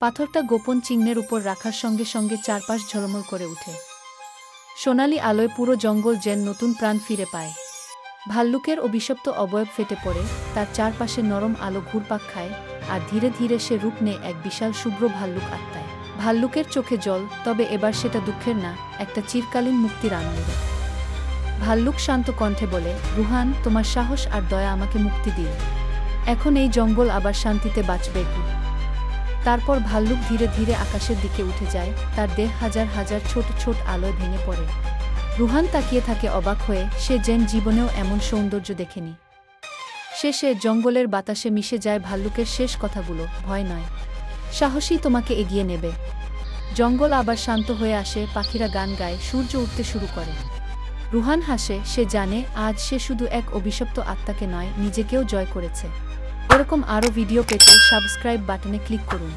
পাথরটা গোপন চিহ্নের উপর রাখার সঙ্গে সঙ্গে চারপাশ ঝলমল করে উঠে। সোনালি আলোয় পুরো জঙ্গল যেন নতুন প্রাণ ফিরে পায়। ভাল্লুকের অভিশপ্ত অবয়ব ফেটে পড়ে, তার চারপাশে নরম আলো ঘুরপাক খায়, আর ধীরে ধীরে সে রূপ নেয় এক বিশাল শুভ্র ভাল্লুক আত্মায়। ভাল্লুকের চোখে জল, তবে এবার সেটা দুঃখের না, একটা চিরকালীন মুক্তির আনন্দ। ভাল্লুক শান্ত কণ্ঠে বলে, রুহান, তোমার সাহস আর দয়া আমাকে মুক্তি দিল। এখন এই জঙ্গল আবার শান্তিতে বাঁচবে। তারপর ভাল্লুক ধীরে ধীরে আকাশের দিকে উঠে যায়, তার দেহ হাজার হাজার ছোট ছোট আলোয় ভেঙে পড়ে। রুহান তাকিয়ে থাকে অবাক হয়ে, সে যেন জীবনেও এমন সৌন্দর্য দেখেনি। শেষে জঙ্গলের বাতাসে মিশে যায় ভাল্লুকের শেষ কথাগুলো, ভয় নয়, সাহসী তোমাকে এগিয়ে নেবে। জঙ্গল আবার শান্ত হয়ে আসে, পাখিরা গান গায়, সূর্য উঠতে শুরু করে। রুহান হাসে, সে জানে আজ সে শুধু এক অভিশপ্ত আত্মাকে নয়, নিজেকেও জয় করেছে। এরকম আরও ভিডিও পেতে সাবস্ক্রাইব বাটনে ক্লিক করুন।